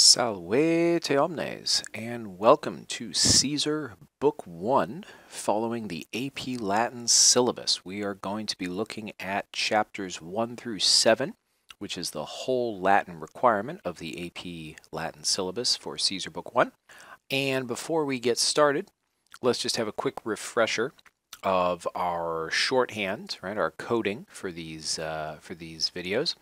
Salve omnes, and welcome to Caesar Book 1, following the AP Latin syllabus. We are going to be looking at chapters 1 through 7, which is the whole Latin requirement of the AP Latin syllabus for Caesar Book 1. And before we get started, let's just have a quick refresher of our shorthand, right, our coding for these videos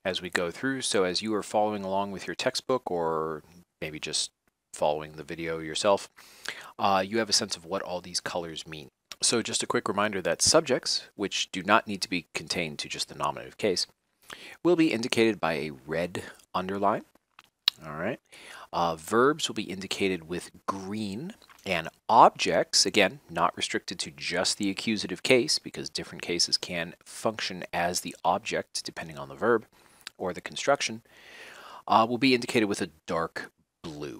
as we go through. So as you are following along with your textbook, or maybe just following the video yourself, you have a sense of what all these colors mean. So just a quick reminder that subjects, which do not need to be contained to just the nominative case, will be indicated by a red underline. All right. Verbs will be indicated with green, and objects, again, not restricted to just the accusative case, because different cases can function as the object depending on the verb or the construction, will be indicated with a dark blue.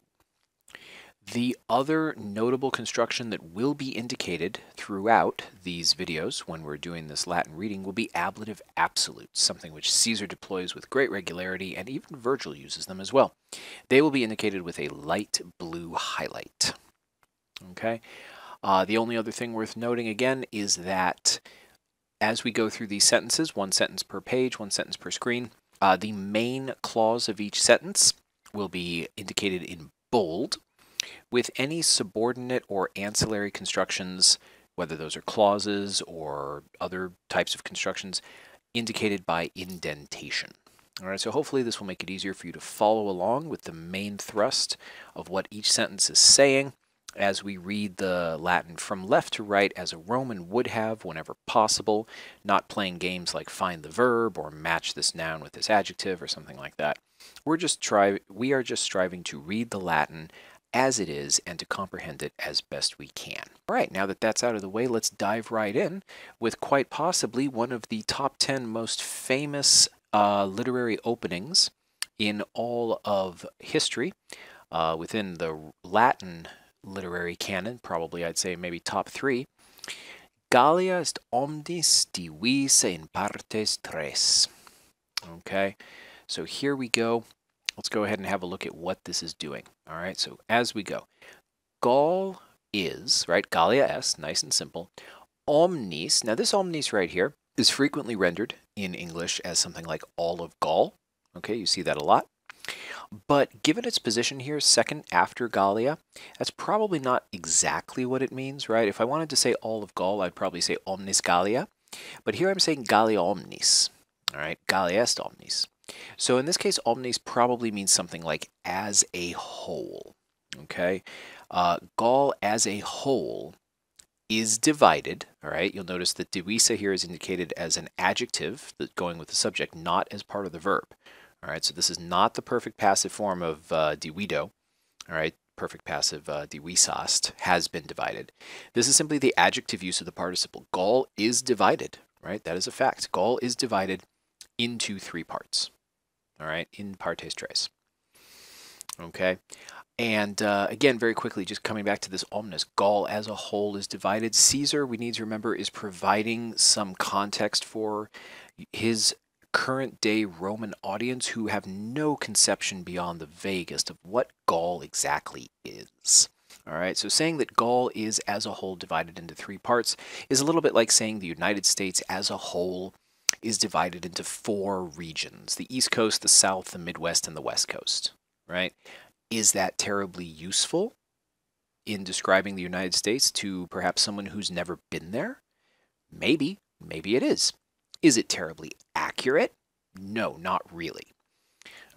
The other notable construction that will be indicated throughout these videos when we're doing this Latin reading will be ablative absolutes, something which Caesar deploys with great regularity, and even Virgil uses them as well. They will be indicated with a light blue highlight. Okay. The only other thing worth noting again is that as we go through these sentences, one sentence per page, one sentence per screen, the main clause of each sentence will be indicated in bold, with any subordinate or ancillary constructions, whether those are clauses or other types of constructions, indicated by indentation. All right, so hopefully this will make it easier for you to follow along with the main thrust of what each sentence is saying as we read the Latin from left to right as a Roman would have whenever possible, not playing games like find the verb or match this noun with this adjective or something like that. We are just striving to read the Latin as it is and to comprehend it as best we can. All right, now that that's out of the way, let's dive right in with quite possibly one of the top 10 most famous literary openings in all of history within the Latin literary canon, probably I'd say maybe top 3. Gallia est omnis divisa in partes tres. Okay, so here we go. Let's go ahead and have a look at what this is doing. All right, so as we go, Gaul is, right, Gallia est, nice and simple, omnis. Now this omnis right here is frequently rendered in English as something like all of Gaul. Okay, you see that a lot. But given its position here, second after Gallia, that's probably not exactly what it means, right? If I wanted to say all of Gaul, I'd probably say omnis Gallia. But here I'm saying Gallia omnis, all right? Gallia est omnis. So in this case, omnis probably means something like as a whole, okay? Gaul as a whole is divided, all right? You'll notice that divisa here is indicated as an adjective that's going with the subject, not as part of the verb. All right, so this is not the perfect passive form of divido. All right, perfect passive divisast has been divided. This is simply the adjective use of the participle. Gaul is divided, right? That is a fact. Gaul is divided into 3 parts. All right, in partes tres. Okay, and again, very quickly, just coming back to this omnis, Gaul as a whole is divided. Caesar, we need to remember, is providing some context for his current day Roman audience who have no conception beyond the vaguest of what Gaul exactly is. All right, so saying that Gaul is as a whole divided into 3 parts is a little bit like saying the United States as a whole is divided into 4 regions: the East Coast, the South, the Midwest, and the West Coast, right? Is that terribly useful in describing the United States to perhaps someone who's never been there? Maybe it is. Is it terribly accurate? No, not really.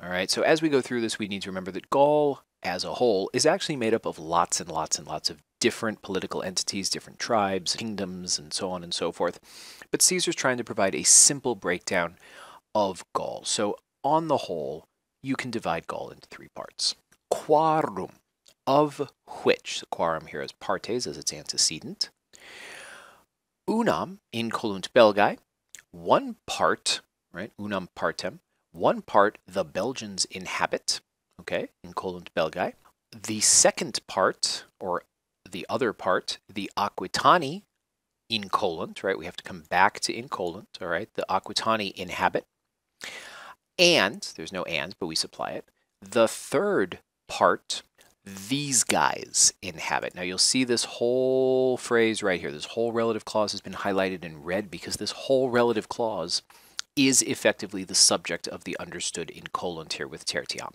All right, so as we go through this, we need to remember that Gaul as a whole is actually made up of lots and lots and lots of different political entities, different tribes, kingdoms, and so on and so forth. But Caesar's trying to provide a simple breakdown of Gaul. So on the whole, you can divide Gaul into 3 parts. Quarum, of which, the quarum here is partes as its antecedent. Unam incolunt Belgae, 1 part, right, unam partem, 1 part the Belgians inhabit, okay, incolunt Belgae. The second part, or the other part, the Aquitani incolunt, right, we have to come back to incolunt, all right, the Aquitani inhabit. And, there's no and, but we supply it, The third part, these guys inhabit. Now you'll see this whole phrase right here. This whole relative clause has been highlighted in red because this whole relative clause is effectively the subject of the understood in colon here with tertiam.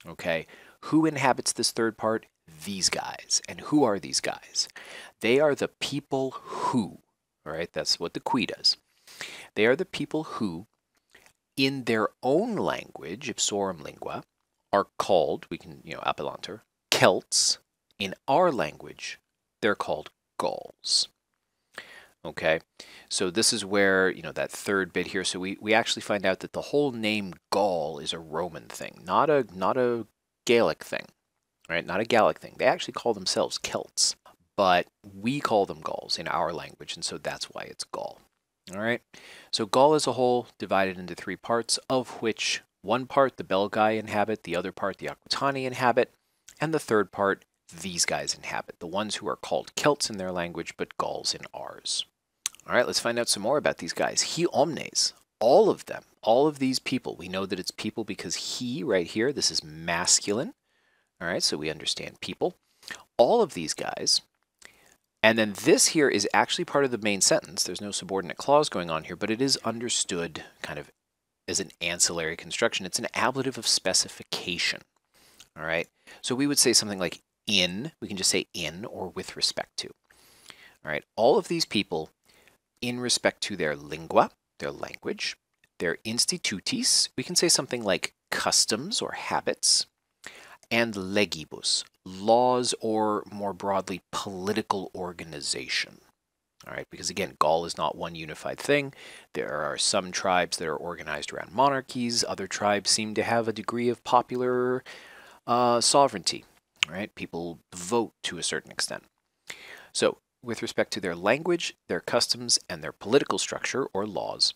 Okay, who inhabits this third part? These guys. And who are these guys? They are the people who, all right, that's what the qui does. They are the people who, in their own language, ipsorum lingua, are called, we can, appellanter, Celts. In our language, they're called Gauls. Okay, so this is where, that third bit here, so we actually find out that the whole name Gaul is a Roman thing, not a Gaelic thing, right? Not a Gallic thing. They actually call themselves Celts, but we call them Gauls in our language, and so that's why it's Gaul. All right, so Gaul as a whole divided into three parts, of which one part the Belgae inhabit, the other part the Aquitani inhabit, and the third part these guys inhabit, the ones who are called Celts in their language, but Gauls in ours. All right, let's find out some more about these guys. He omnes, all of them, all of these people. We know that it's people because he right here, this is masculine. All right, so we understand people. All of these guys. And then this here is actually part of the main sentence. There's no subordinate clause going on here, but it is understood kind of as an ancillary construction. It's an ablative of specification. All right, so we would say something like in. We can just say in or with respect to. All right, all of these people in respect to their lingua, their language, their institutis, we can say something like customs or habits, and legibus, laws or more broadly political organization. All right, because again, Gaul is not one unified thing. There are some tribes that are organized around monarchies. Other tribes seem to have a degree of popular sovereignty. All right, people vote to a certain extent. So with respect to their language, their customs, and their political structure or laws,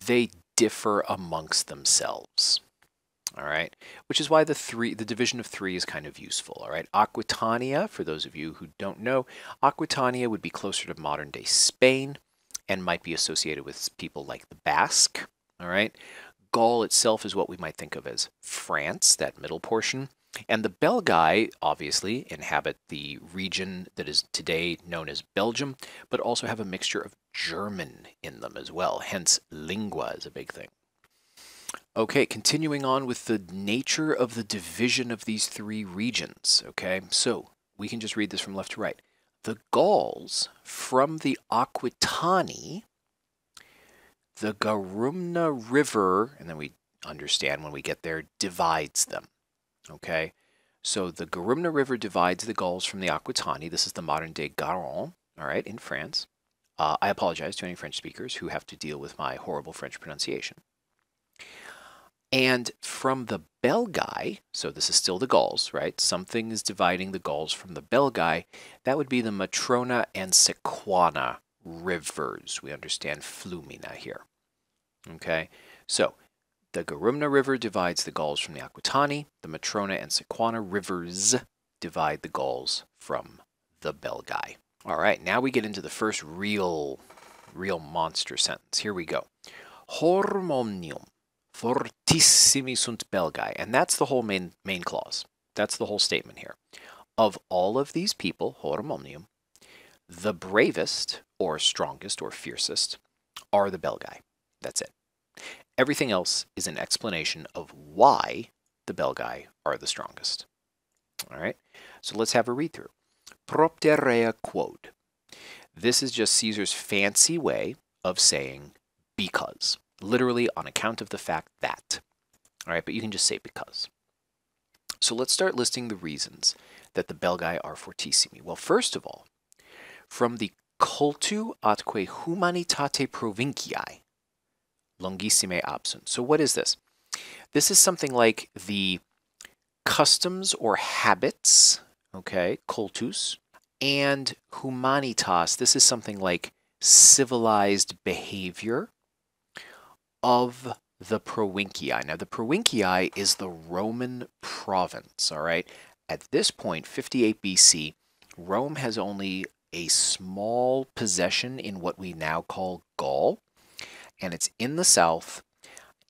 they differ amongst themselves. All right, which is why the division of three is kind of useful. All right, Aquitania, for those of you who don't know, Aquitania would be closer to modern day Spain and might be associated with people like the Basque. All right, Gaul itself is what we might think of as France, that middle portion. And the Belgae, obviously, inhabit the region that is today known as Belgium, but also have a mixture of German in them as well. Hence, lingua is a big thing. Okay, continuing on with the nature of the division of these three regions. Okay, so we can just read this from left to right. The Gauls from the Aquitani, the Garumna River, and then we understand when we get there, divides them. Okay, so the Garumna River divides the Gauls from the Aquitani. This is the modern-day Garonne, all right, in France. I apologize to any French speakers who have to deal with my horrible French pronunciation. And from the Belgae, so this is still the Gauls, right? Something is dividing the Gauls from the Belgae. That would be the Matrona and Sequana rivers. We understand Flumina here. Okay, so the Garumna River divides the Gauls from the Aquitani. The Matrona and Sequana rivers divide the Gauls from the Belgae. All right, now we get into the first real monster sentence. Here we go. Horum omnium fortissimi sunt Belgae. And that's the whole main clause. That's the whole statement here. Of all of these people, horum omnium, the bravest or strongest or fiercest are the Belgae. That's it. Everything else is an explanation of why the Belgae are the strongest. All right, so let's have a read through. Propterea quod. This is just Caesar's fancy way of saying because, literally on account of the fact that. All right, but you can just say because. So let's start listing the reasons that the Belgae are fortissimi. Well, first of all, from the cultu atque humanitate provinciae, longissime absunt. So what is this? This is something like the customs or habits, okay, cultus, and humanitas. This is something like civilized behavior of the provinciae. Now, the provinciae is the Roman province, all right? At this point, 58 BC, Rome has only a small possession in what we now call Gaul, and it's in the south,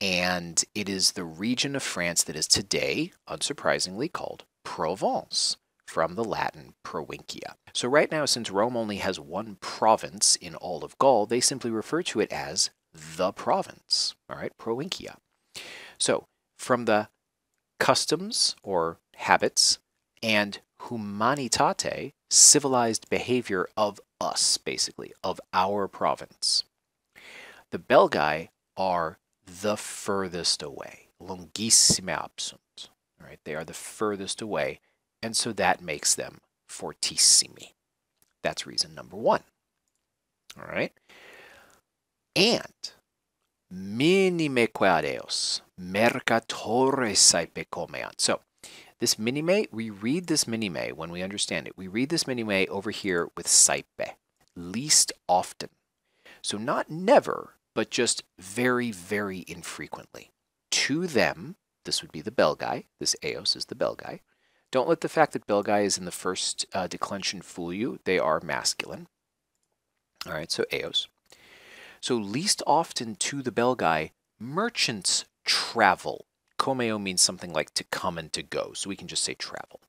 and it is the region of France that is today, unsurprisingly, called Provence, from the Latin provincia. So right now, since Rome only has one province in all of Gaul, they simply refer to it as the province, all right, provincia. So from the customs or habits and humanitate, civilized behavior of us, basically, of our province. The Belgae are the furthest away, longissime absunt. All right, they are the furthest away, and so that makes them fortissimi. That's reason number one. All right, and minime quadeos mercatores saipe comeant. So this minime, we read this minime when we understand it. We read this minime over here with saipe, least often. So not never, but just very, very infrequently. To them, this would be the Belgae. This eos is the Belgae. Don't let the fact that Belgae is in the first declension fool you. They are masculine. All right, so eos. So least often to the Belgae, merchants travel. Comeo means something like to come and to go, so we can just say travel.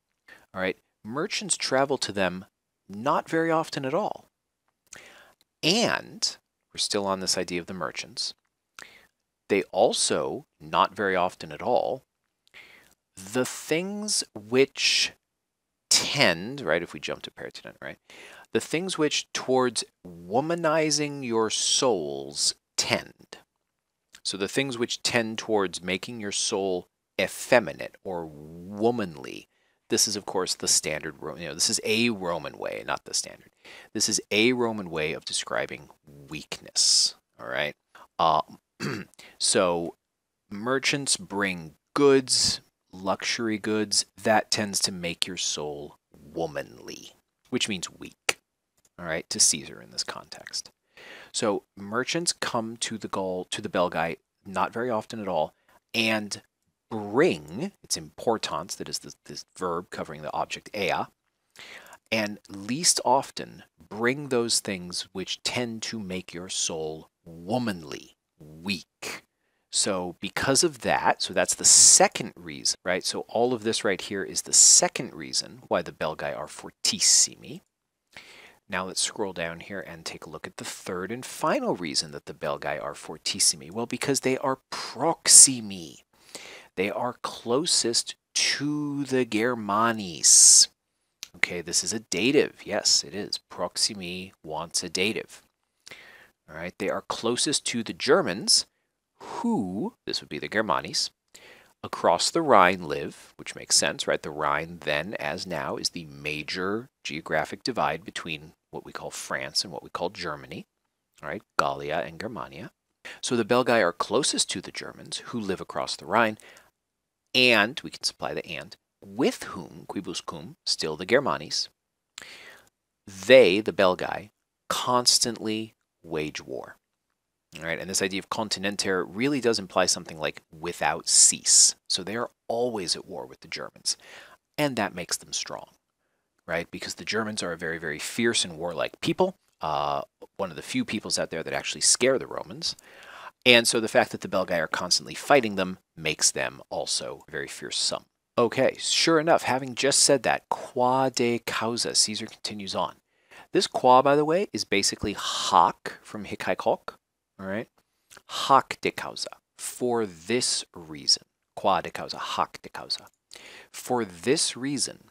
All right, merchants travel to them not very often at all. And we're still on this idea of the merchants. They also, not very often at all, the things which tend, right, if we jump to pertinent, right, the things which towards womanizing your souls tend. So the things which tend towards making your soul effeminate or womanly. This is, of course, the standard, this is a Roman way, not the standard. This is a Roman way of describing weakness, all right? So merchants bring goods, luxury goods, that tends to make your soul womanly, which means weak, all right, to Caesar in this context. So merchants come to the Belgae not very often at all, and bring, it's importance, that is this verb covering the object ea, and least often bring those things which tend to make your soul womanly, weak. So because of that, so that's the second reason, right? So all of this right here is the second reason why the Belgae are fortissimi. Now let's scroll down here and take a look at the third and final reason that the Belgae are fortissimi. Well, because they are proximi. They are closest to the Germanis. Okay, this is a dative. Yes, it is. Proximi wants a dative. All right, they are closest to the Germans who, this would be the Germanis, across the Rhine live, which makes sense, right? The Rhine then, as now, is the major geographic divide between what we call France and what we call Germany, all right? Gallia and Germania. So the Belgae are closest to the Germans who live across the Rhine, and, we can supply the and, with whom, quibus cum, still the Germanis, they, the Belgae, constantly wage war. All right, and this idea of continenter really does imply something like without cease. So they are always at war with the Germans, and that makes them strong, right? Because the Germans are a very, very fierce and warlike people, one of the few peoples out there that actually scare the Romans. And so the fact that the Belgae are constantly fighting them makes them also very fearsome. Okay, sure enough, having just said that, qua de causa, Caesar continues on. This qua, by the way, is basically hoc from hic haec hoc. All right, hoc de causa, for this reason. Qua de causa, hoc de causa. For this reason,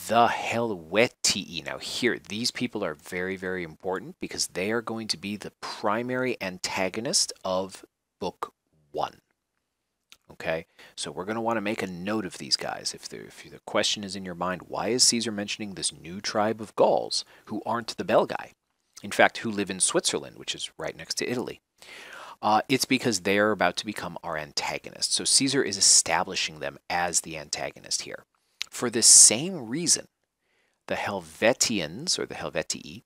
the Helvetii. Now here, these people are very, very important because they are going to be the primary antagonist of Book 1. Okay, so we're going to want to make a note of these guys. If the question is in your mind, why is Caesar mentioning this new tribe of Gauls who aren't the Belgae? In fact, who live in Switzerland, which is right next to Italy. It's because they are about to become our antagonists. So Caesar is establishing them as the antagonist here. For this same reason, the Helvetians, or the Helvetii,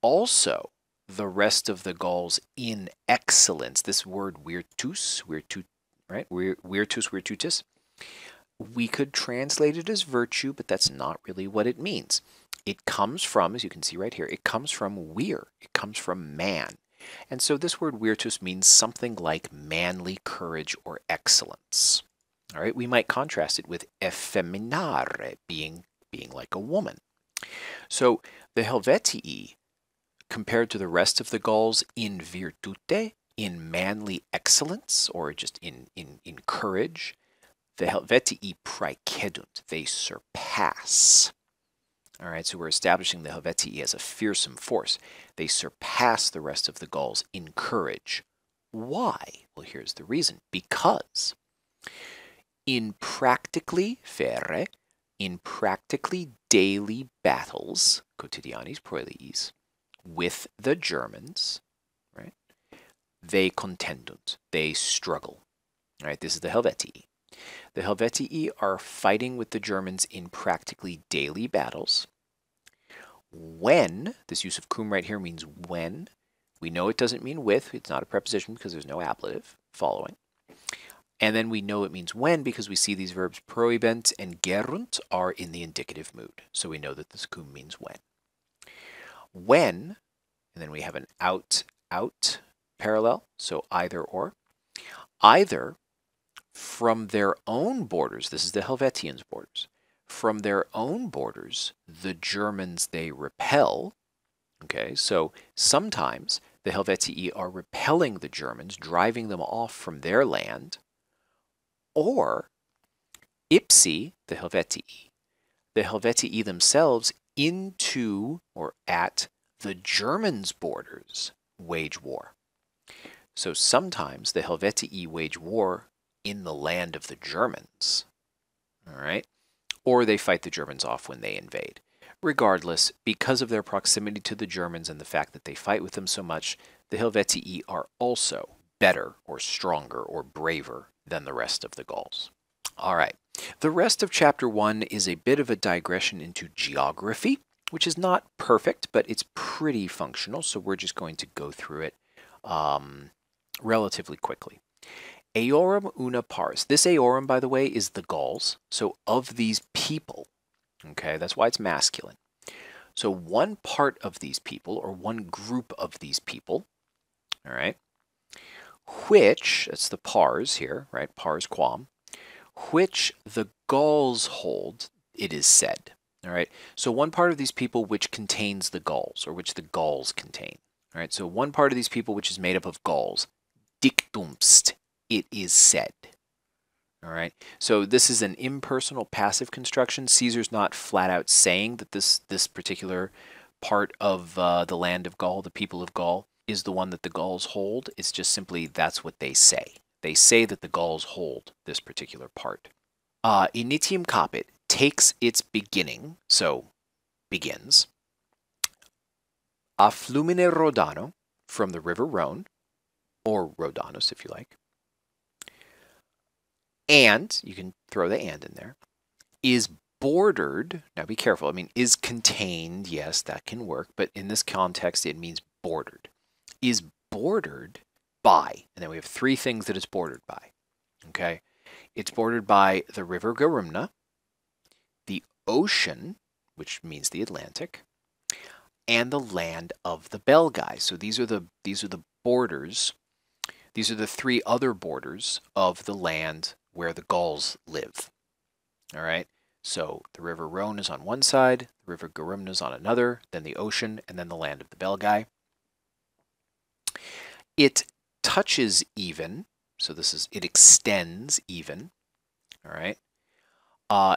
also the rest of the Gauls in excellence. This word virtus, right? Virtus, virtutis. We could translate it as virtue, but that's not really what it means. It comes from, as you can see right here, it comes from vir. It comes from man. And so this word virtus means something like manly courage or excellence. All right, we might contrast it with effeminare, being like a woman. So the Helvetii, compared to the rest of the Gauls in virtute, in manly excellence, or just in courage, the Helvetii praecedunt, they surpass. All right, so we're establishing the Helvetii as a fearsome force. They surpass the rest of the Gauls in courage. Why? Well, here's the reason. Because in practically daily battles, quotidianis proeliis, with the Germans, right? They contendunt, they struggle. All right, this is the Helvetii. The Helvetii are fighting with the Germans in practically daily battles. When, this use of cum right here means when. We know it doesn't mean with. It's not a preposition because there's no ablative following. And then we know it means when because we see these verbs proebent and gerunt are in the indicative mood. So we know that this cum means when. When, and then we have an out parallel, so either or. Either from their own borders, this is the Helvetians' borders, from their own borders, the Germans they repel. Okay, so sometimes the Helvetii are repelling the Germans, driving them off from their land, or ipsi, the Helvetii themselves into or at the Germans' borders wage war. So sometimes the Helvetii wage war in the land of the Germans, all right? Or they fight the Germans off when they invade. Regardless, because of their proximity to the Germans and the fact that they fight with them so much, the Helvetii are also better or stronger or braver than the rest of the Gauls. All right, the rest of chapter 1 is a bit of a digression into geography, which is not perfect, but it's pretty functional, so we're just going to go through it relatively quickly. Eorum una pars. This eorum, by the way, is the Gauls. So of these people, okay, that's why it's masculine. So one part of these people, or one group of these people, all right, which, that's the pars here, right, pars quam, which the Gauls hold, it is said, all right. So one part of these people which contains the Gauls, or which the Gauls contain, all right. So one part of these people which is made up of Gauls, dictumst, it is said. All right, so this is an impersonal passive construction. Caesar's not flat out saying that this particular part of the land of Gaul, the people of Gaul, is the one that the Gauls hold. It's just simply that's what they say. They say that the Gauls hold this particular part. Initium capit takes its beginning, so begins, a flumine Rodano, from the river Rhone, or Rhodanus if you like, and, you can throw the and in there, is bordered, now be careful, I mean, is contained, yes, that can work, but in this context it means bordered, is bordered by, and then we have three things that it's bordered by, okay? It's bordered by the river Garumna, the ocean, which means the Atlantic, and the land of the Belgae. So these are the borders, these are the three other borders of the land where the Gauls live. All right, so the river Rhone is on one side, the river Garumna is on another, then the ocean, and then the land of the Belgae. It touches even, so this is, it extends even, all right,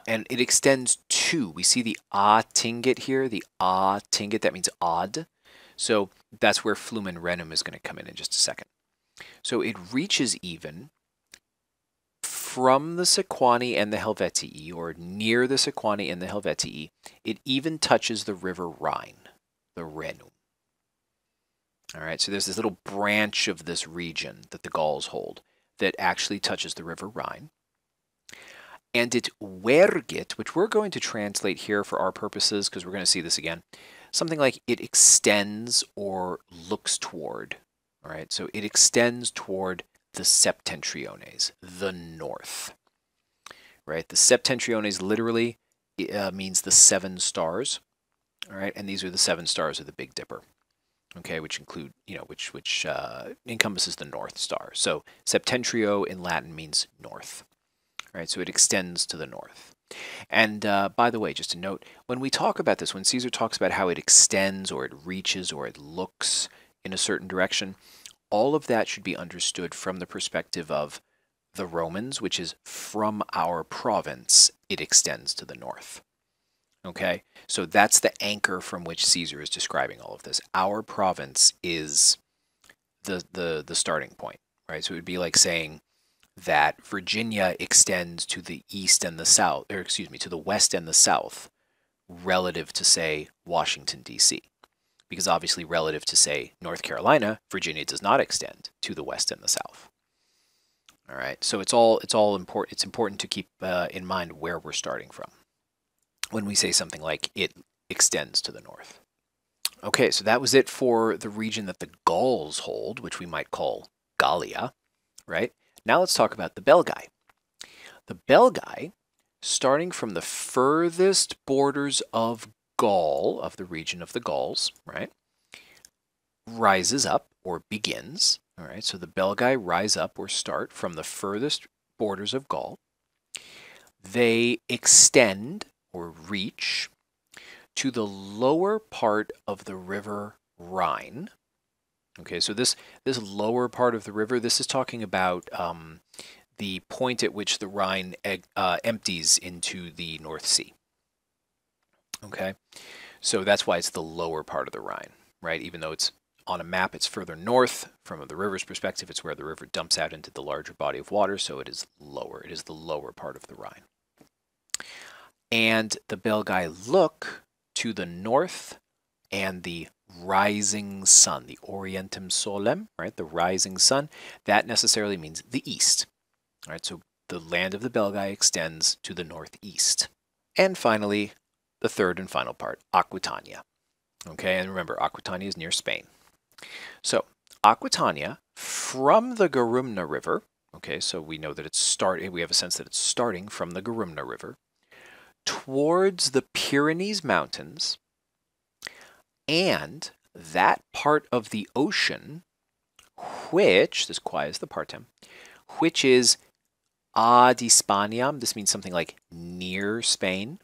and it extends to, we see the a tingit here, the a tingit, that means odd, so that's where flumen renum is going to come in just a second. So it reaches even from the Sequani and the Helvetii, or near the Sequani and the Helvetii. It even touches the river Rhine, the Renum. All right, so there's this little branch of this region that the Gauls hold that actually touches the river Rhine. And it vergit, which we're going to translate here for our purposes, because we're going to see this again, something like it extends or looks toward. All right, so it extends toward the septentriones, the north, right? The septentriones literally means the 7 stars, all right? And these are the 7 stars of the Big Dipper. okay, which include, which encompasses the North Star. So septentrio in Latin means north, right? So it extends to the north. And by the way, just a note, when we talk about this, when Caesar talks about how it extends or it reaches or it looks in a certain direction, all of that should be understood from the perspective of the Romans, which is from our province, it extends to the north. Okay, so that's the anchor from which Caesar is describing all of this. Our province is the starting point, right? So it would be like saying that Virginia extends to the east and the south, or excuse me, to the west and the south, relative to, say, Washington, D.C. Because obviously, relative to, say, North Carolina, Virginia does not extend to the west and the south. All right, so it's all important. It's important to keep in mind where we're starting from when we say something like it extends to the north. Okay, so that was it for the region that the Gauls hold, which we might call Gallia, right? Now let's talk about the Belgae. The Belgae, starting from the furthest borders of Gaul, of the region of the Gauls, right, rises up or begins. All right, so the Belgae rise up or start from the furthest borders of Gaul. They extend or reach to the lower part of the river Rhine. Okay, so this lower part of the river, this is talking about the point at which the Rhine empties into the North Sea. Okay, so that's why it's the lower part of the Rhine, right? Even though it's on a map, it's further north from the river's perspective. It's where the river dumps out into the larger body of water, so it is lower. It is the lower part of the Rhine. And the Belgae look to the north and the rising sun, the Orientem Solem, right? The rising sun. That necessarily means the east. All right, so the land of the Belgae extends to the northeast. And finally, the third and final part, Aquitania. Okay, and remember, Aquitania is near Spain. So Aquitania, from the Garumna River, okay, so we know that we have a sense that it's starting from the Garumna River, towards the Pyrenees Mountains, and that part of the ocean, which, this qua is the partem, which is ad Hispaniam, this means something like near Spain,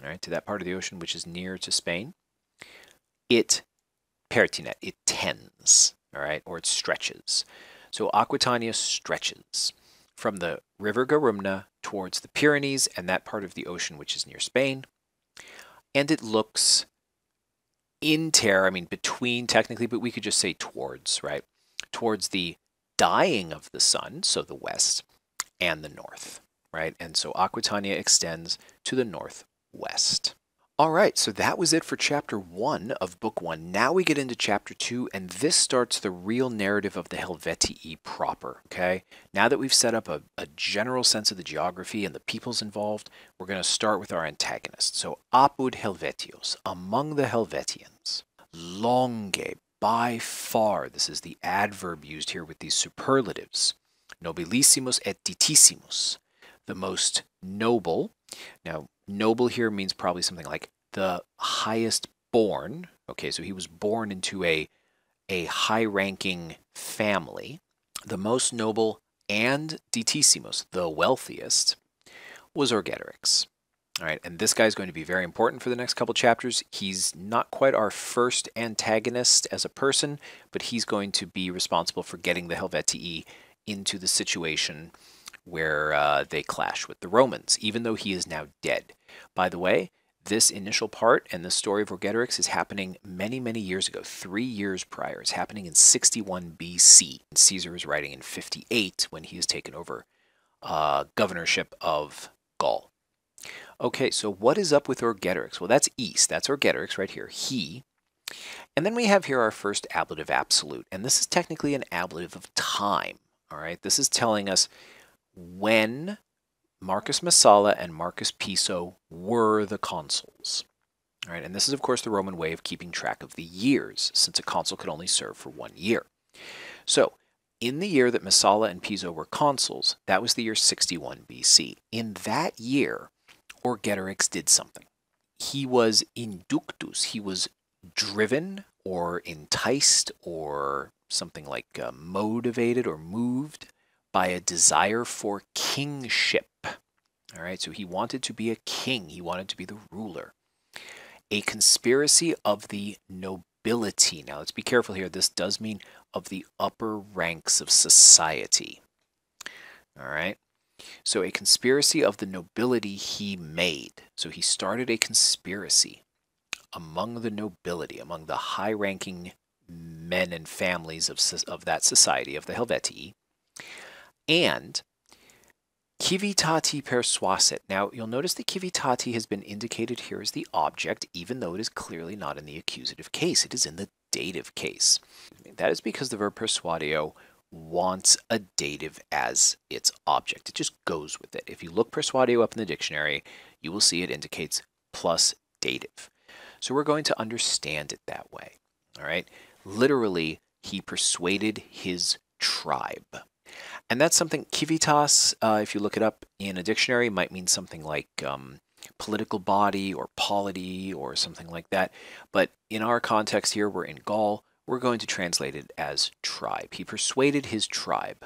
all right, to that part of the ocean which is near to Spain, it pertinet, it tends, all right, or it stretches. So Aquitania stretches from the river Garumna towards the Pyrenees and that part of the ocean which is near Spain. And it looks between technically, but we could just say towards, right? Towards the dying of the sun, so the west, and the north, right? And so Aquitania extends to the northwest. All right, so that was it for chapter 1 of book 1. Now we get into chapter 2, and this starts the real narrative of the Helvetii proper, okay? Now that we've set up a general sense of the geography and the peoples involved, we're going to start with our antagonist. So, apud Helvetios, among the Helvetians. Longe, by far, this is the adverb used here with these superlatives. Nobilissimus et ditissimus, the most noble. Now, noble here means probably something like the highest born. Okay, so he was born into a high-ranking family. The most noble and ditissimus, the wealthiest, was Orgetorix. All right, and this guy is going to be very important for the next couple chapters. He's not quite our first antagonist as a person, but he's going to be responsible for getting the Helvetii into the situation where they clash with the Romans, even though he is now dead. By the way, this initial part and the story of Orgetorix is happening many, many years ago, 3 years prior. It's happening in 61 BC. And Caesar is writing in 58 when he has taken over governorship of Gaul. Okay, so what is up with Orgetorix? Well, that's east. That's Orgetorix right here. He. And then we have here our first ablative absolute. And this is technically an ablative of time. All right, this is telling us when Marcus Messala and Marcus Piso were the consuls. All right, and this is, of course, the Roman way of keeping track of the years, since a consul could only serve for 1 year. So, in the year that Messala and Piso were consuls, that was the year 61 BC. In that year, Orgetorix did something. He was inductus, he was driven or enticed or something like motivated or moved by a desire for kingship. All right, so he wanted to be a king. He wanted to be the ruler. A conspiracy of the nobility. Now, let's be careful here. This does mean of the upper ranks of society. All right. So a conspiracy of the nobility he made. So he started a conspiracy among the nobility, among the high-ranking men and families of that society, of the Helvetii. And civitati persuasit. Now, you'll notice that civitati has been indicated here as the object, even though it is clearly not in the accusative case. It is in the dative case. That is because the verb persuadio wants a dative as its object. It just goes with it. If you look persuadio up in the dictionary, you will see it indicates plus dative. So we're going to understand it that way. All right. Literally, he persuaded his tribe. And that's something, civitas, if you look it up in a dictionary, might mean something like political body or polity or something like that. But in our context here, we're in Gaul, we're going to translate it as tribe. He persuaded his tribe.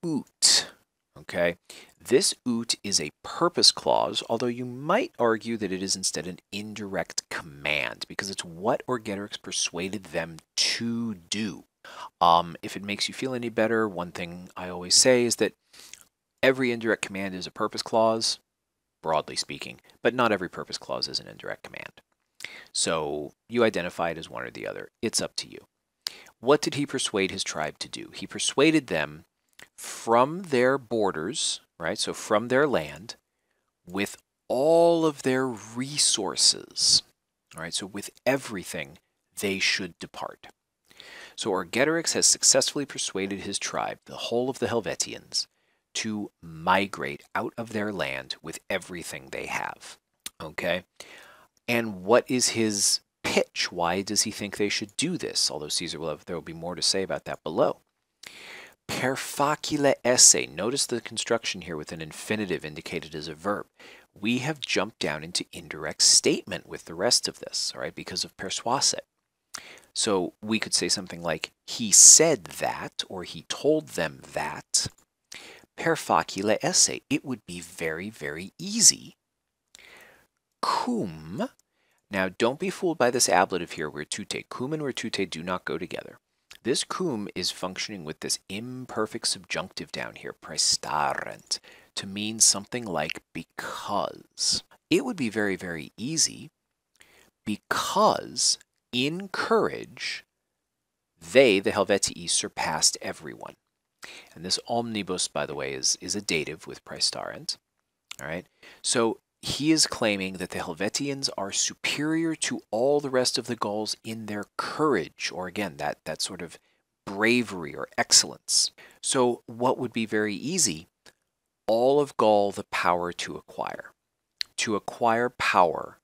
Ut. Okay, this ut is a purpose clause, although you might argue that it is instead an indirect command because it's what Orgetorix persuaded them to do. If it makes you feel any better, one thing I always say is that every indirect command is a purpose clause, broadly speaking, but not every purpose clause is an indirect command. So you identify it as one or the other. It's up to you. What did he persuade his tribe to do? He persuaded them from their borders, right? So from their land, with all of their resources, all right? So with everything, they should depart. So Orgetorix has successfully persuaded his tribe, the whole of the Helvetians, to migrate out of their land with everything they have. Okay? And what is his pitch? Why does he think they should do this? Although Caesar there will be more to say about that below. Per facile esse. Notice the construction here with an infinitive indicated as a verb. We have jumped down into indirect statement with the rest of this, all right, because of persuasit. So we could say something like, he said that, or he told them that. Per facile esse. It would be very, very easy. Cum. Now, don't be fooled by this ablative here, virtute. Cum and virtute do not go together. This cum is functioning with this imperfect subjunctive down here, praestarent, to mean something like because. It would be very, very easy because in courage, they, the Helvetii, surpassed everyone. And this omnibus, by the way, is a dative with praestarent. All right. So he is claiming that the Helvetians are superior to all the rest of the Gauls in their courage, or again, that sort of bravery or excellence. So what would be very easy? All of Gaul the power to acquire. To acquire power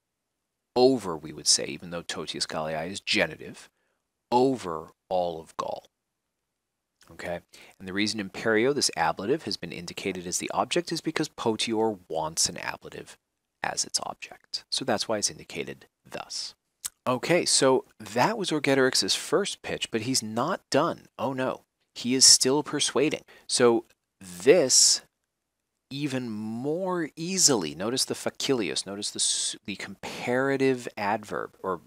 over, we would say, even though totius Gallii is genitive, over all of Gaul. Okay, and the reason imperio, this ablative, has been indicated as the object is because potior wants an ablative as its object. So that's why it's indicated thus. Okay, so that was Orgetorix's first pitch, but he's not done. Oh no, he is still persuading. So this even more easily, notice the facilius, notice the comparative adverb, or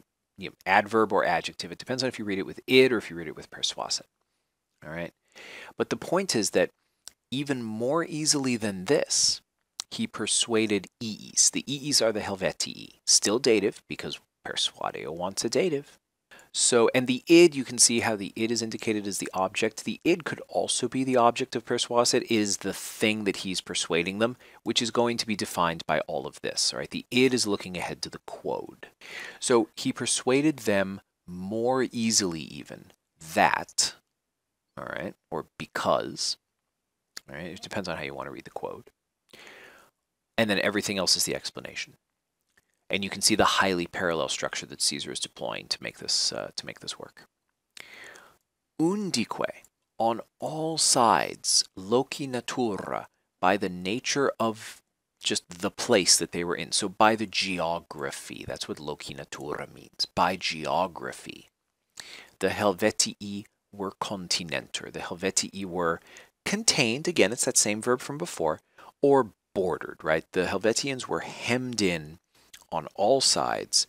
adverb or adjective. It depends on if you read it with id or if you read it with persuasit. All right, but the point is that even more easily than this, he persuaded iis. The iis are the Helvetii, still dative because persuadio wants a dative. So, and the id, you can see how the id is indicated as the object. The id could also be the object of persuasit, is the thing that he's persuading them, which is going to be defined by all of this. All right, the id is looking ahead to the quod. So he persuaded them more easily even that, all right, or because, all right, it depends on how you want to read the quote. And then everything else is the explanation. And you can see the highly parallel structure that Caesar is deploying to make this work. Undique, on all sides, loci natura, by the nature of just the place that they were in. So by the geography, that's what loci natura means. By geography, the Helvetii were continenter. The Helvetii were contained, again, it's that same verb from before, or bordered, right? The Helvetians were hemmed in on all sides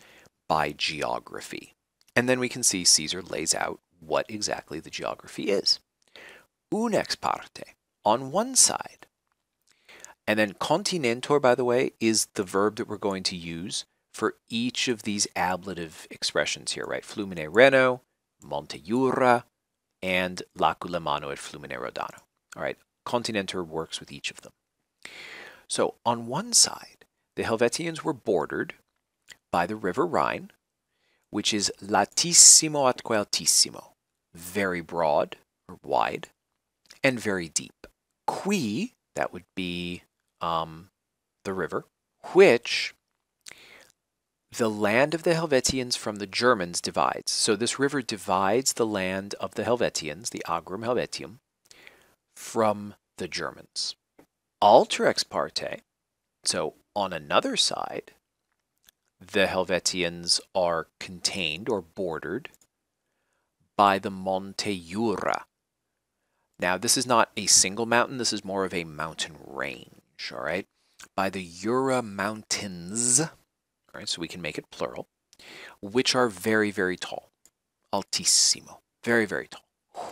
by geography. And then we can see Caesar lays out what exactly the geography is. Unex parte, on one side. And then continentor, by the way, is the verb that we're going to use for each of these ablative expressions here, right? Flumine Reno, Monte Jura, and Lacule Mano et Flumine Rodano. All right, continentor works with each of them. So on one side, the Helvetians were bordered by the river Rhine, which is latissimo atque altissimo, very broad or wide, and very deep. Qui, that would be the river, which the land of the Helvetians from the Germans divides. So this river divides the land of the Helvetians, the Agrum Helvetium, from the Germans. Alter ex parte, so on another side, the Helvetians are contained or bordered by the Monte Jura. Now, this is not a single mountain, this is more of a mountain range, all right? By the Jura Mountains, all right, so we can make it plural, which are very, very tall. Altissimo, very, very tall.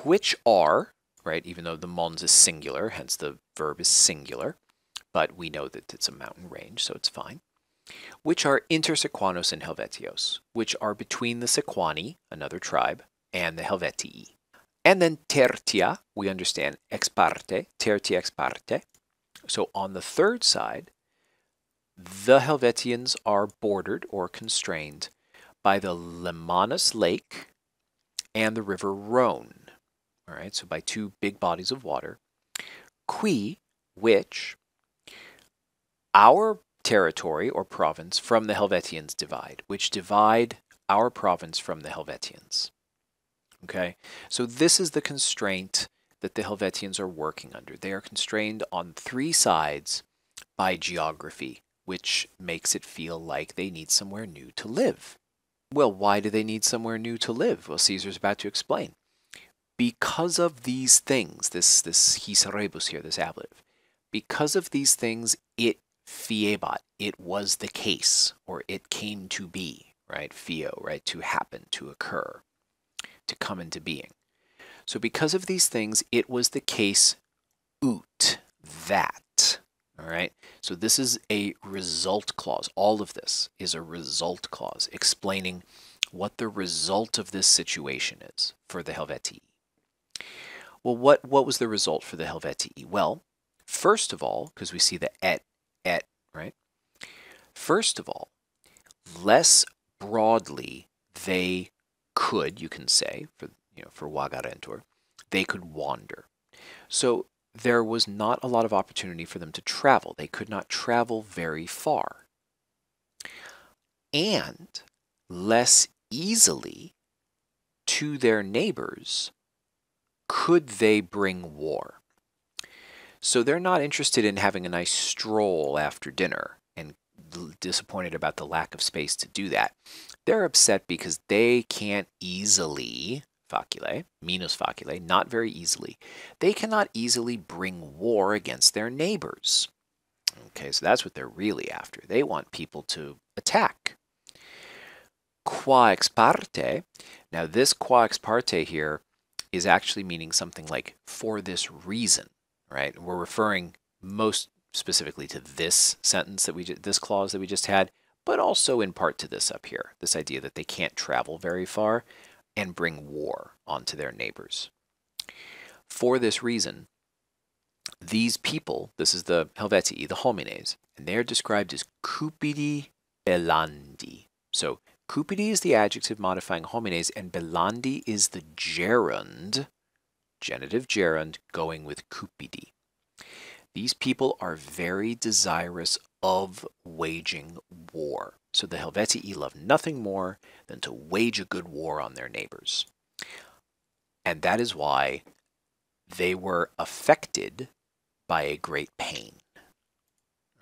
Which are, right, even though the mons is singular, hence the verb is singular, but we know that it's a mountain range, so it's fine. Which are inter Sequanos and Helvetios, which are between the Sequani, another tribe, and the Helvetii. And then tertia, we understand ex parte, tertia ex parte. So on the third side, the Helvetians are bordered or constrained by the Lemanus Lake and the river Rhone. All right, so by two big bodies of water. Qui, which our territory or province from the Helvetians divide, which divide our province from the Helvetians. Okay, so this is the constraint that the Helvetians are working under. They are constrained on three sides by geography, which makes it feel like they need somewhere new to live. Well, why do they need somewhere new to live? Well, Caesar's about to explain. Because of these things, this his rebus here, this ablative, because of these things, it fiebat, it was the case, or it came to be, right? Fio, right? To happen, to occur, to come into being. So because of these things, it was the case ut, that, all right? So this is a result clause. All of this is a result clause explaining what the result of this situation is for the Helvetii. Well, what was the result for the Helvetii? Well, first of all, because we see the et, right? First of all, less broadly they could, you can say, for vagarentur, they could wander. So there was not a lot of opportunity for them to travel. They could not travel very far. And less easily to their neighbors could they bring war. So they're not interested in having a nice stroll after dinner and disappointed about the lack of space to do that. They're upset because they can't easily, facile, minus facile, not very easily, they cannot easily bring war against their neighbors. Okay, so that's what they're really after. They want people to attack. Qua ex parte, now this qua ex parte here is actually meaning something like for this reason, right? We're referring most specifically to this sentence that this clause that we just had, but also in part to this up here, this idea that they can't travel very far and bring war onto their neighbors. For this reason, these people, this is the Helvetii, the homines, and they're described as cupidi bellandi. So cupidi is the adjective modifying homines, and bellandi is the gerund, genitive gerund, going with cupidi. These people are very desirous of waging war. So the Helvetii love nothing more than to wage a good war on their neighbors. And that is why they were affected by a great pain.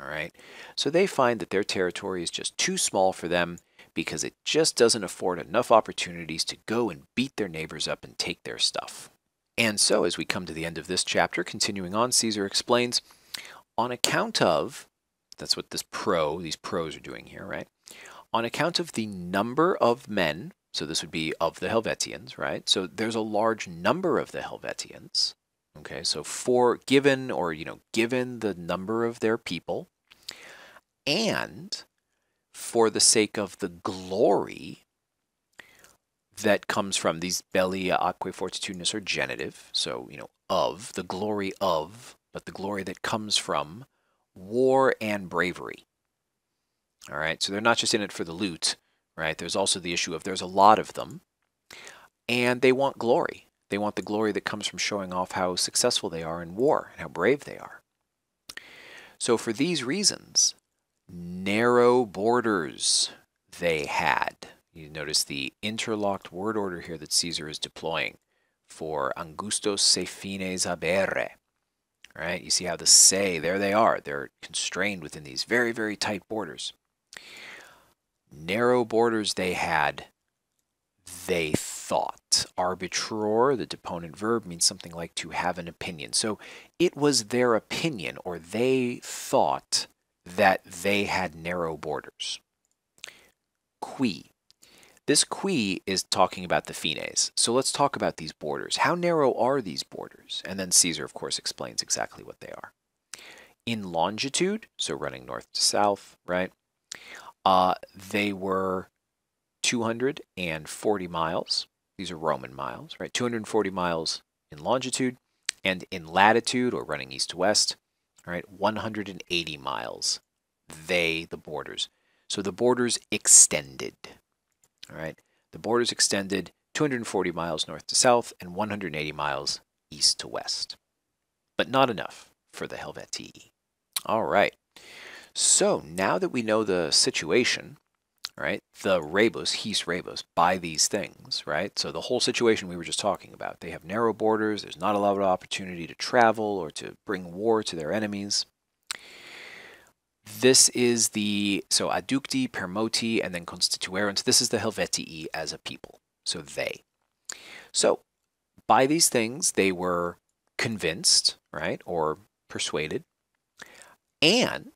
All right. So they find that their territory is just too small for them because it just doesn't afford enough opportunities to go and beat their neighbors up and take their stuff. And so as we come to the end of this chapter, continuing on, Caesar explains, on account of, that's what these pros are doing here, right? On account of the number of men, so this would be of the Helvetians, right? So there's a large number of the Helvetians. Okay, so given the number of their people, and for the sake of the glory that comes from these bellia aquae fortitudinus or genitive, so, of, the glory of, but the glory that comes from war and bravery. All right, so they're not just in it for the loot, right? There's also the issue of there's a lot of them, and they want glory. They want the glory that comes from showing off how successful they are in war and how brave they are. So for these reasons, narrow borders they had. You notice the interlocked word order here that Caesar is deploying for angustos se fines habere. Right? You see how the se, there they are. They're constrained within these very, very tight borders. Narrow borders they had, they thought. Arbitror, the deponent verb, means something like to have an opinion. So it was their opinion, or they thought that they had narrow borders. Qui. This qui is talking about the fines. So let's talk about these borders. How narrow are these borders? And then Caesar, of course, explains exactly what they are. In longitude, so running north to south, right? They were 240 miles. These are Roman miles, right? 240 miles in longitude, and in latitude, or running east to west, all right, 180 miles. The borders. So the borders extended, all right? The borders extended 240 miles north to south and 180 miles east to west. But not enough for the Helvetii. All right. So now that we know the situation, right, the rebus, his rebus, by these things, right? So the whole situation we were just talking about. They have narrow borders. There's not a lot of opportunity to travel or to bring war to their enemies. This is so adducti, permoti, and then constituerant. This is the Helvetii as a people. So they. So by these things, they were convinced, right, or persuaded, and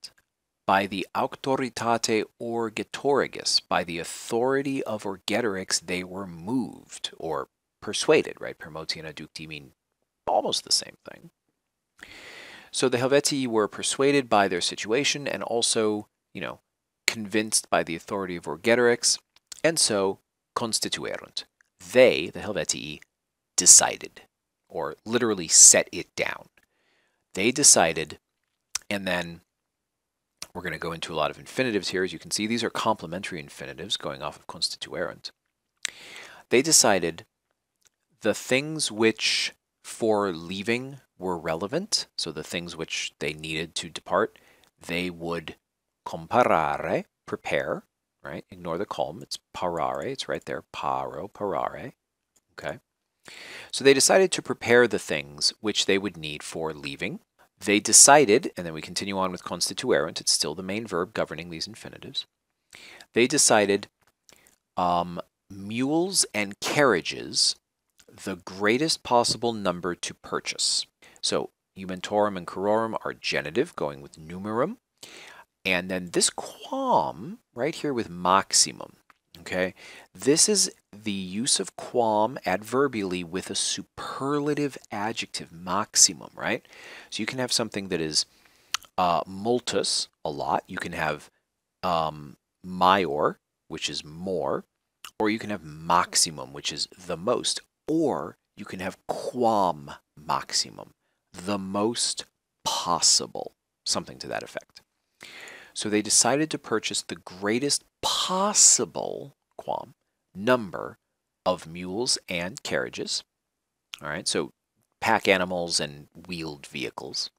by the auctoritate orgetoribus, by the authority of Orgetorix, they were moved or persuaded, right? Permoti and adducti mean almost the same thing. So the Helvetii were persuaded by their situation and also, convinced by the authority of Orgetorix, and so constituerunt. They, the Helvetii, decided, or literally set it down. They decided, and then we're going to go into a lot of infinitives here. As you can see, these are complementary infinitives going off of constituerunt. They decided the things which for leaving were relevant, so the things which they needed to depart, they would comparare, prepare, right? Ignore the colm, it's parare, it's right there, paro, parare, okay? So they decided to prepare the things which they would need for leaving. They decided, and then we continue on with constituerunt, it's still the main verb governing these infinitives. They decided mules and carriages, the greatest possible number to purchase. So Jumentorum and Curorum are genitive, going with numerum. And then this quam, right here with maximum, okay? This is the use of quam adverbially with a superlative adjective, maximum, right? So you can have something that is multus, a lot. You can have maior, which is more. Or you can have maximum, which is the most. Or you can have quam maximum, the most possible, something to that effect. So they decided to purchase the greatest possible quam number of mules and carriages. All right, so pack animals and wheeled vehicles.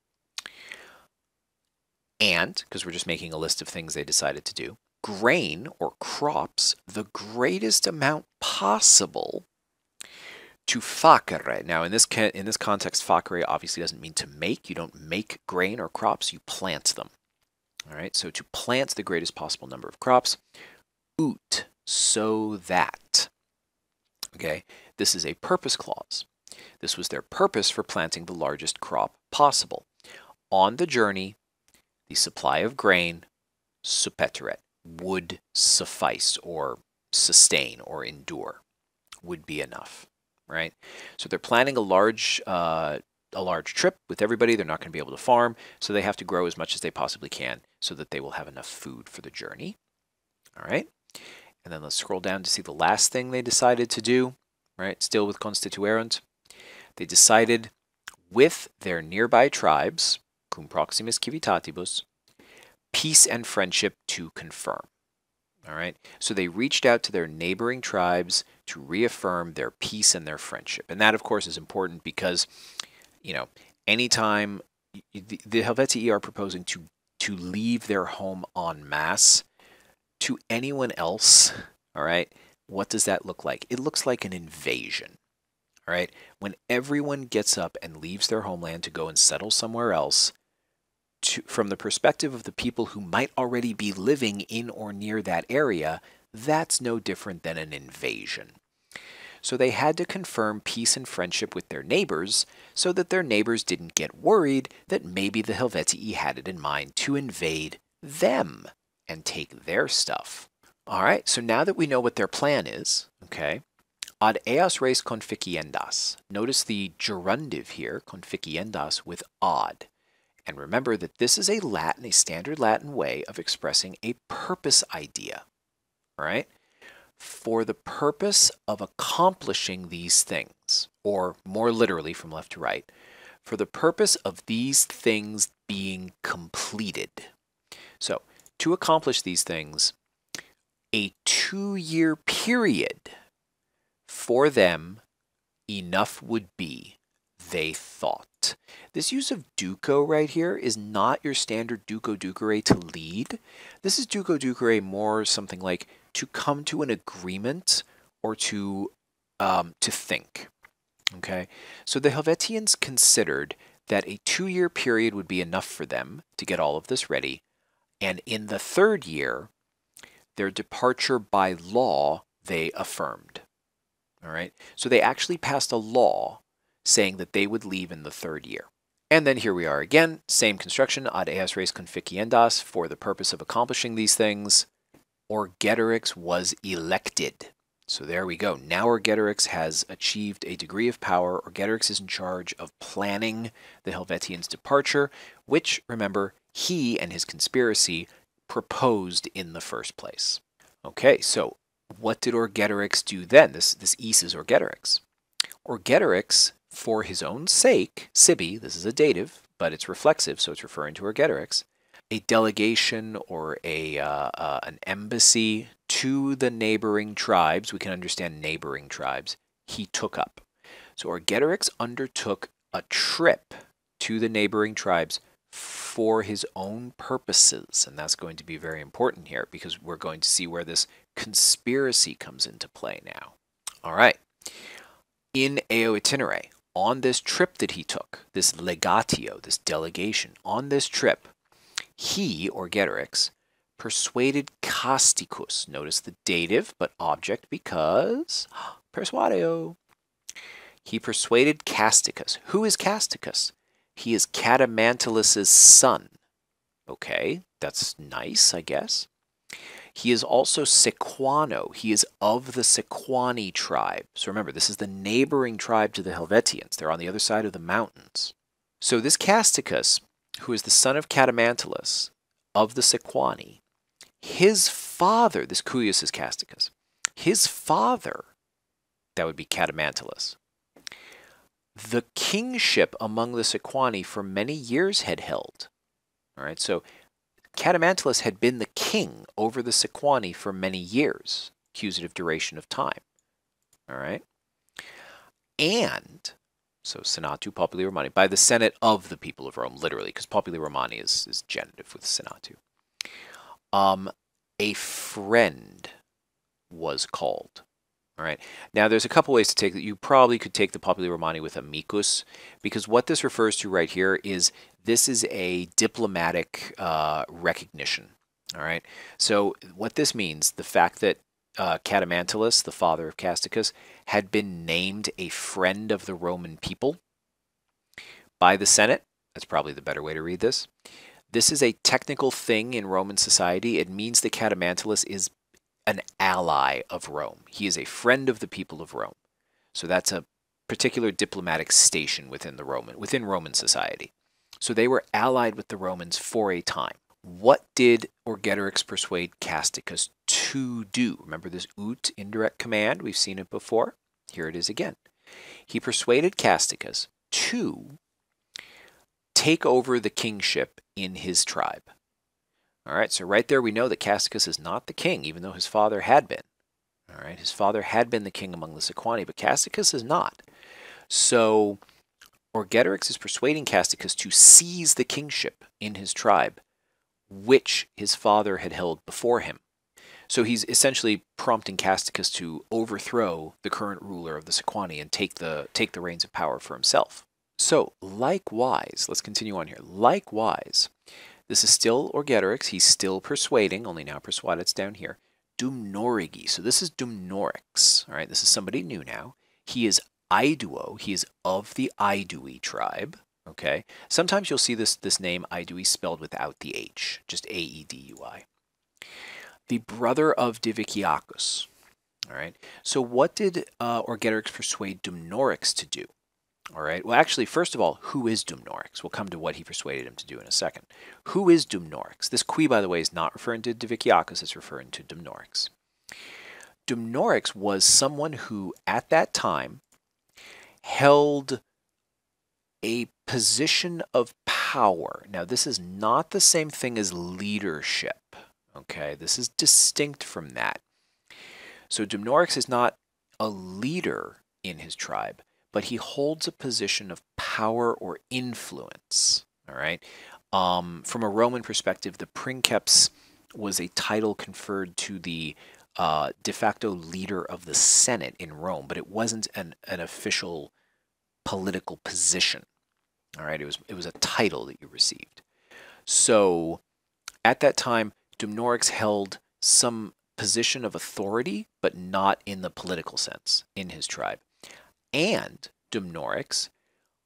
And, because we're just making a list of things they decided to do, grain or crops, the greatest amount possible to facere. Now, in this context, facere obviously doesn't mean to make. You don't make grain or crops, you plant them. All right, so to plant the greatest possible number of crops. Ut, so that. Okay, this is a purpose clause. This was their purpose for planting the largest crop possible. On the journey, the supply of grain, supeteret, would suffice or sustain or endure, would be enough, right? So they're planning a large trip with everybody. They're not going to be able to farm, so they have to grow as much as they possibly can so that they will have enough food for the journey. All right, and then let's scroll down to see the last thing they decided to do, right? Still with constituerant. They decided with their nearby tribes, cum proximus civitatibus, peace and friendship to confirm. All right, so they reached out to their neighboring tribes to reaffirm their peace and their friendship. And that, of course, is important because, you know, anytime the Helvetii are proposing to leave their home en masse to anyone else, all right, what does that look like? It looks like an invasion. All right, when everyone gets up and leaves their homeland to go and settle somewhere else, from the perspective of the people who might already be living in or near that area, that's no different than an invasion. So they had to confirm peace and friendship with their neighbors so that their neighbors didn't get worried that maybe the Helvetii had it in mind to invade them and take their stuff. All right, so now that we know what their plan is, okay, ad eas res conficiendas. Notice the gerundive here, conficiendas, with ad. And remember that this is a standard Latin way of expressing a purpose idea, all right? For the purpose of accomplishing these things, or more literally from left to right, for the purpose of these things being completed. So, to accomplish these things, a 2-year period for them enough would be, they thought. This use of duco right here is not your standard duco ducere to lead. This is duco ducere more something like to come to an agreement or to think. Okay, so the Helvetians considered that a 2-year period would be enough for them to get all of this ready, and in the 3rd year, their departure by law they affirmed. All right, so they actually passed a law saying that they would leave in the 3rd year. And then here we are again, same construction, ad eas res conficiendas, for the purpose of accomplishing these things. Orgetorix was elected. So there we go. Now Orgetorix has achieved a degree of power. Orgetorix is in charge of planning the Helvetians' departure, which, remember, he and his conspiracy proposed in the first place. Okay, so what did Orgetorix do then? This ease is Orgetorix. Orgetorix, for his own sake, sibi, this is a dative, but it's reflexive, so it's referring to Orgetorix, a delegation or an embassy to the neighboring tribes, we can understand neighboring tribes, he took up. So Orgetorix undertook a trip to the neighboring tribes for his own purposes, and that's going to be very important here because we're going to see where this conspiracy comes into play now. All right. In eo itinere, on this trip that he took, this legatio, this delegation, on this trip, he, Orgetorix, persuaded Casticus. Notice the dative, but object because persuadeo. He persuaded Casticus. Who is Casticus? He is Catamantilus's son. Okay, that's nice, I guess. He is also Sequano. He is of the Sequani tribe. So remember, this is the neighboring tribe to the Helvetians. They're on the other side of the mountains. So this Casticus, who is the son of Catamantulus of the Sequani, his father, this Cuius is Casticus, his father, that would be Catamantulus, the kingship among the Sequani for many years had held. All right, so Catamantulus had been the king over the Sequani for many years, accusative duration of time. All right, and so Senatu Populi Romani, by the Senate of the people of Rome, literally, because Populi Romani is genitive with Senatu. A friend was called. All right. Now, there's a couple ways to take that. You probably could take the Populi Romani with amicus, because what this refers to right here is this is a diplomatic recognition. All right. So what this means, the fact that Catamantalus, the father of Casticus, had been named a friend of the Roman people by the Senate. That's probably the better way to read this. This is a technical thing in Roman society. It means that Catamantalus is an ally of Rome. He is a friend of the people of Rome. So that's a particular diplomatic station within Roman society. So they were allied with the Romans for a time. What did Orgetorix persuade Casticus to do? Remember this ut indirect command? We've seen it before. Here it is again. He persuaded Casticus to take over the kingship in his tribe. All right, so right there we know that Casticus is not the king, even though his father had been. All right, his father had been the king among the Sequani, but Casticus is not. So Orgetorix is persuading Casticus to seize the kingship in his tribe, which his father had held before him. So he's essentially prompting Casticus to overthrow the current ruler of the Sequani and take the reins of power for himself. So likewise, let's continue on here. Likewise, this is still Orgetorix. He's still persuading, only now persuaded's down here. Dumnorigi. So this is Dumnorix. All right, this is somebody new now. He is Aiduo. He is of the Aedui tribe. Okay. Sometimes you'll see this name Aedui spelled without the H, just A-E-D-U-I. The brother of Diviciacus. All right. So what did Orgetorix persuade Dumnorix to do? All right. Well, actually, first of all, who is Dumnorix? We'll come to what he persuaded him to do in a second. Who is Dumnorix? This qui, by the way, is not referring to Diviciacus. It's referring to Dumnorix. Dumnorix was someone who, at that time, held a position of power. Now, this is not the same thing as leadership. Okay. This is distinct from that. So Dumnorix is not a leader in his tribe, but he holds a position of power or influence. All right. From a Roman perspective, the princeps was a title conferred to the de facto leader of the Senate in Rome, but it wasn't an official political position. All right. It was a title that you received. So at that time, Dumnorix held some position of authority, but not in the political sense in his tribe. And Dumnorix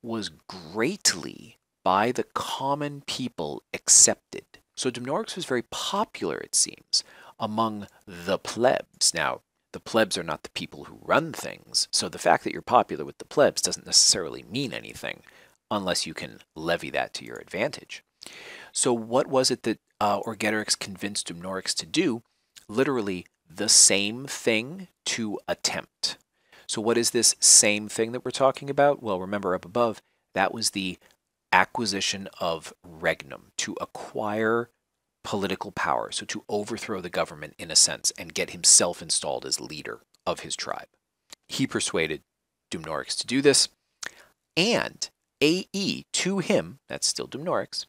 was greatly by the common people accepted. So Dumnorix was very popular, it seems, among the plebs. Now, the plebs are not the people who run things, so the fact that you're popular with the plebs doesn't necessarily mean anything unless you can levy that to your advantage. So what was it that Orgetorix convinced Dumnorix to do? Literally the same thing to attempt. So what is this same thing that we're talking about? Well, remember up above, that was the acquisition of regnum, to acquire political power, so to overthrow the government in a sense and get himself installed as leader of his tribe. He persuaded Dumnorix to do this, and AE to him, that's still Dumnorix,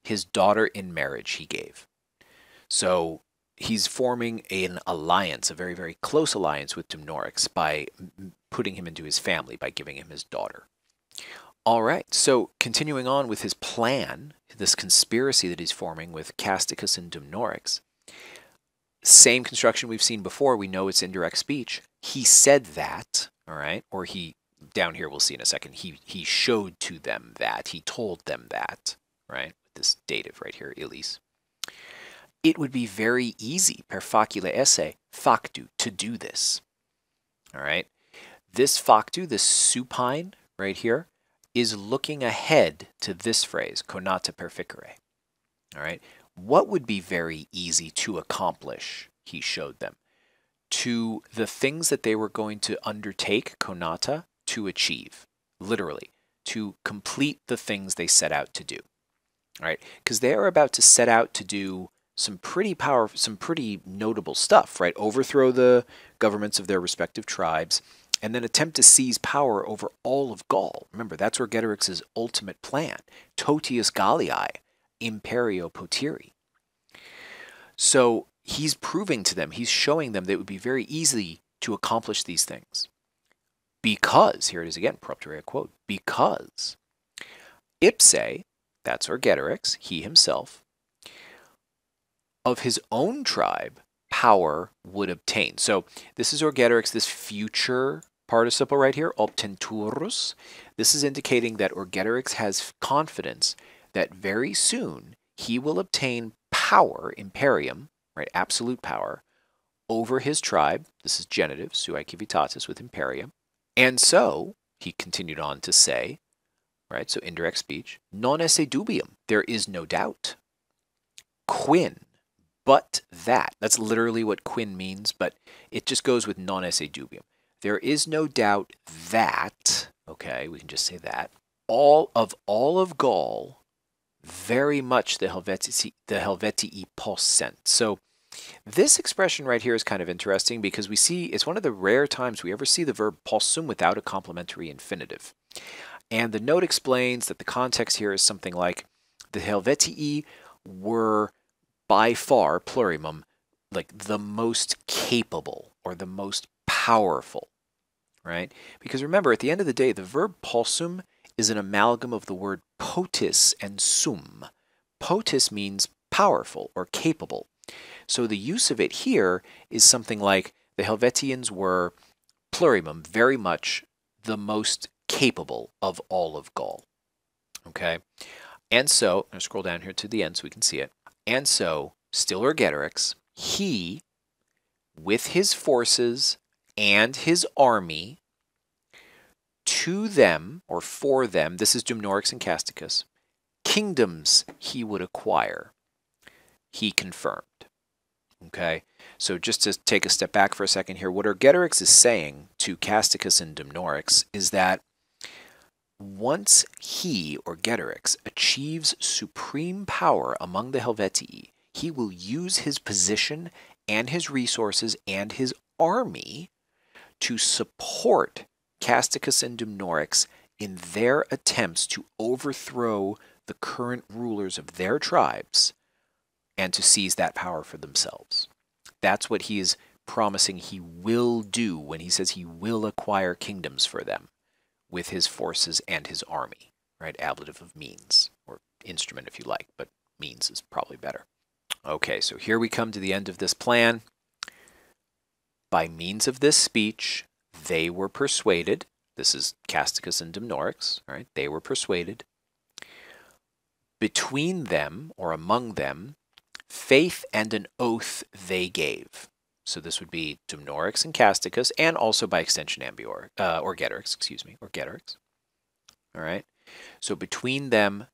his daughter in marriage he gave. So he's forming an alliance, a very, very close alliance with Dumnorix by putting him into his family, by giving him his daughter. All right, so continuing on with his plan, this conspiracy that he's forming with Casticus and Dumnorix, same construction we've seen before. We know it's indirect speech. He said that, all right, or he, down here we'll see in a second, he showed to them that, he told them that, right, with this dative right here, illis. It would be very easy, per facile esse, factu, to do this. All right. This factu, this supine right here, is looking ahead to this phrase, conata perficere. All right. What would be very easy to accomplish, he showed them, to the things that they were going to undertake, conata, to achieve, literally, to complete the things they set out to do. All right. Because they are about to set out to do some pretty notable stuff, right? Overthrow the governments of their respective tribes, and then attempt to seize power over all of Gaul. Remember, that's Orgetorix's ultimate plan. Totius Gallii, imperio potiri. So he's proving to them, he's showing them that it would be very easy to accomplish these things? Because, here it is again, propter quote, because ipse, that's Orgetorix, he himself, of his own tribe, power would obtain. So this is Orgetorix, this future participle right here, obtenturus. This is indicating that Orgetorix has confidence that very soon he will obtain power, imperium, right, absolute power, over his tribe. This is genitive, sui civitatis with imperium. And so, he continued on to say, right, so indirect speech, non esse dubium, there is no doubt. Quin, but that. That's literally what quin means, but it just goes with non esse dubium. There is no doubt that, okay, we can just say that, all of Gaul, very much the Helvetii possent. So this expression right here is kind of interesting because we see, it's one of the rare times we ever see the verb possum without a complementary infinitive. And the note explains that the context here is something like the Helvetii were by far, plurimum, like the most capable or the most powerful, right? Because remember, at the end of the day, the verb possum is an amalgam of the word potis and sum. Potis means powerful or capable. So the use of it here is something like the Helvetians were, plurimum, very much the most capable of all of Gaul. Okay? And so, I'm going to scroll down here to the end so we can see it. And so, still Orgetorix, he, with his forces and his army, to them, or for them, this is Dumnorix and Casticus, kingdoms he would acquire, he confirmed. Okay, so just to take a step back for a second here, what Orgetorix is saying to Casticus and Dumnorix is that once he, Orgetorix, achieves supreme power among the Helvetii, he will use his position and his resources and his army to support Casticus and Dumnorix in their attempts to overthrow the current rulers of their tribes and to seize that power for themselves. That's what he is promising he will do when he says he will acquire kingdoms for them with his forces and his army, right? Ablative of means, or instrument if you like, but means is probably better. Okay, so here we come to the end of this plan. By means of this speech, they were persuaded. This is Casticus and Dumnorix, right? They were persuaded. Between them, or among them, faith and an oath they gave. So this would be Dumnorix and Casticus, and also by extension Orgetorix, Orgetorix. All right. So between them,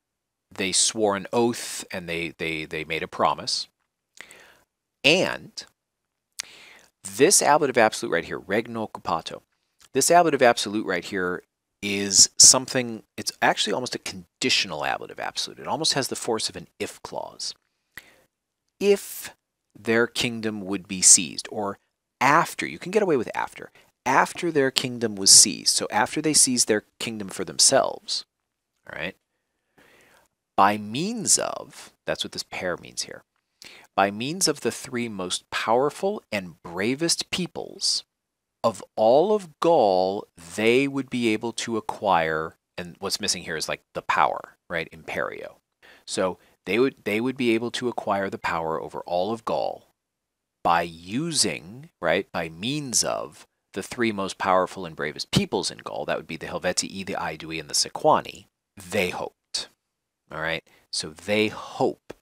they swore an oath and they made a promise. And this ablative absolute right here, regno occupato, this ablative absolute right here is something, it's actually almost a conditional ablative absolute. It almost has the force of an if clause. If their kingdom would be seized, or after, you can get away with after their kingdom was seized, so after they seized their kingdom for themselves, all right, by means of, that's what this pair means here, by means of the three most powerful and bravest peoples of all of Gaul, they would be able to acquire, and what's missing here is like the power, right, imperio. So they would be able to acquire the power over all of Gaul by using, right, by means of the three most powerful and bravest peoples in Gaul. That would be the Helvetii, the Aedui, and the Sequani. They hoped, all right? So they hope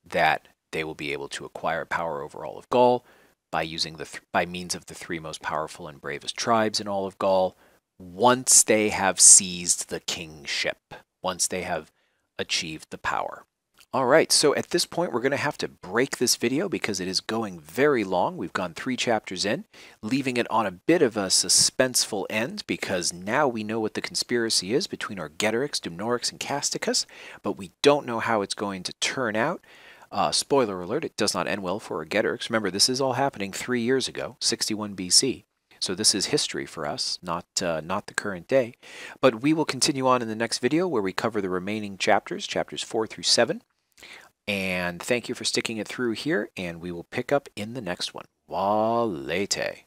that they will be able to acquire power over all of Gaul by using by means of the three most powerful and bravest tribes in all of Gaul once they have seized the kingship, once they have achieved the power. All right, so at this point, we're going to have to break this video because it is going very long. We've gone 3 chapters in, leaving it on a bit of a suspenseful end because now we know what the conspiracy is between Orgetorix, Dumnorix, and Casticus, but we don't know how it's going to turn out. Spoiler alert, it does not end well for Orgetorix. Remember, this is all happening 3 years ago, 61 BC. So this is history for us, not the current day. But we will continue on in the next video where we cover the remaining chapters, chapters 4 through 7. And thank you for sticking it through here, and we will pick up in the next one. Walete.